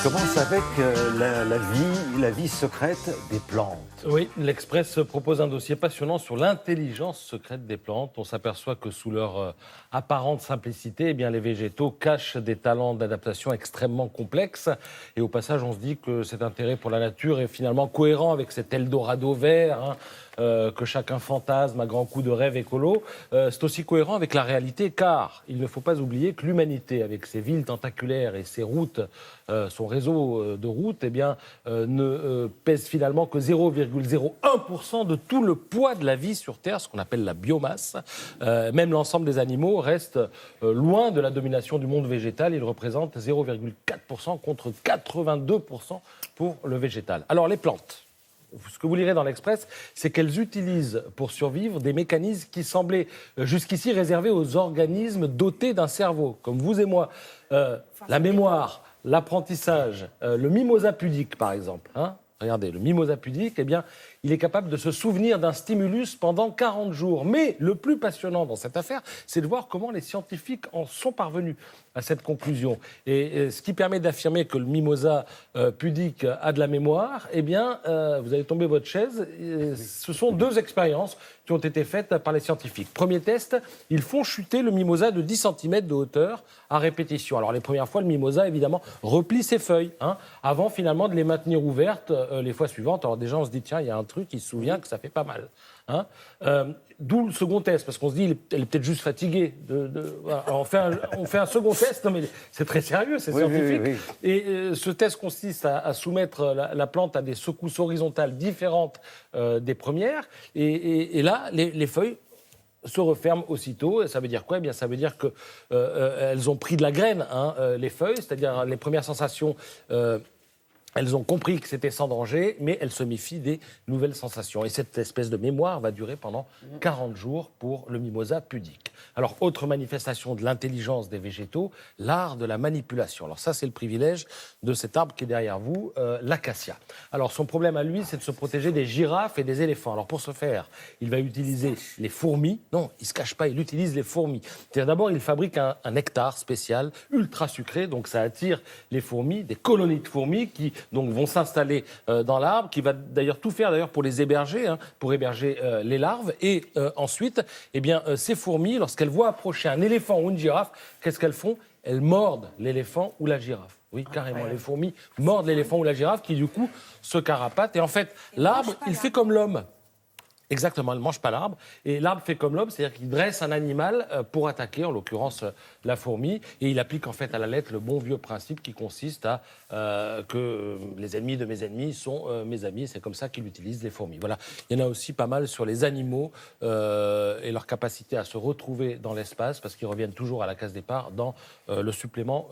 commence avec la vie secrète des plantes. Oui, l'Express propose un dossier passionnant sur l'intelligence secrète des plantes. On s'aperçoit que sous leur apparente simplicité, eh bien, les végétaux cachent des talents d'adaptation extrêmement complexes. Et au passage, on se dit que cet intérêt pour la nature est finalement cohérent avec cet Eldorado vert, que chacun fantasme à grands coups de rêve écolo. C'est aussi cohérent avec la réalité, car il ne faut pas oublier que l'humanité, avec ses villes tentaculaires et ses routes, son réseau de routes, eh bien, ne pèse finalement que 0,01% de tout le poids de la vie sur Terre, ce qu'on appelle la biomasse. Même l'ensemble des animaux reste loin de la domination du monde végétal. Il représente 0,4% contre 82% pour le végétal. Alors les plantes, ce que vous lirez dans l'Express, c'est qu'elles utilisent pour survivre des mécanismes qui semblaient jusqu'ici réservés aux organismes dotés d'un cerveau, comme vous et moi. La mémoire, l'apprentissage, le mimosa pudique par exemple. Regardez, le mimosa pudique, eh bien, il est capable de se souvenir d'un stimulus pendant 40 jours. Mais le plus passionnant dans cette affaire, c'est de voir comment les scientifiques en sont parvenus à cette conclusion. Et ce qui permet d'affirmer que le mimosa pudique a de la mémoire, eh bien, vous allez tomber votre chaise. Ce sont deux expériences qui ont été faites par les scientifiques. Premier test, ils font chuter le mimosa de 10 cm de hauteur à répétition. Alors les premières fois, le mimosa, évidemment, replie ses feuilles, avant finalement de les maintenir ouvertes les fois suivantes. Alors déjà, on se dit, tiens, il y a un truc, il se souvient que ça fait pas mal. D'où le second test, parce qu'on se dit, elle est peut-être juste fatiguée. Voilà. Alors on fait un second test, non mais c'est très sérieux, c'est scientifique. Oui. Et ce test consiste à soumettre la plante à des secousses horizontales différentes des premières. Et là, les feuilles se referment aussitôt. Et ça veut dire quoi ? Eh bien, ça veut dire qu'elles ont pris de la graine, les feuilles, c'est-à-dire les premières sensations. Elles ont compris que c'était sans danger, mais elles se méfient des nouvelles sensations. Et cette espèce de mémoire va durer pendant 40 jours pour le mimosa pudique. Alors, autre manifestation de l'intelligence des végétaux, l'art de la manipulation. Alors ça, c'est le privilège de cet arbre qui est derrière vous, l'acacia. Alors, son problème à lui, c'est de se protéger des girafes et des éléphants. Alors, pour ce faire, il va utiliser les fourmis. Non, il ne se cache pas, il utilise les fourmis. C'est-à-dire, d'abord, il fabrique un nectar spécial, ultra sucré, donc ça attire les fourmis, des colonies de fourmis qui donc vont s'installer dans l'arbre, qui va d'ailleurs tout faire pour les héberger, pour héberger les larves. Et ensuite, eh bien, ces fourmis, lorsqu'elles voient approcher un éléphant ou une girafe, qu'est-ce qu'elles font ? Elles mordent l'éléphant ou la girafe. Oui, carrément, les fourmis mordent l'éléphant ou la girafe qui, du coup, se carapatent. Et en fait, l'arbre, il fait comme l'homme. Exactement, elle ne mange pas l'arbre. Et l'arbre fait comme l'homme, c'est-à-dire qu'il dresse un animal pour attaquer, en l'occurrence la fourmi. Et il applique en fait à la lettre le bon vieux principe qui consiste à que les ennemis de mes ennemis sont mes amis. C'est comme ça qu'il utilise les fourmis. Voilà. Il y en a aussi pas mal sur les animaux et leur capacité à se retrouver dans l'espace, parce qu'ils reviennent toujours à la case départ dans le supplément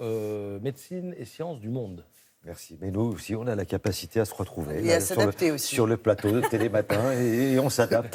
Médecine et Sciences du Monde. Merci. Mais nous aussi, on a la capacité à se retrouver Et à s'adapter aussi. sur le plateau de Télématin et on s'adapte.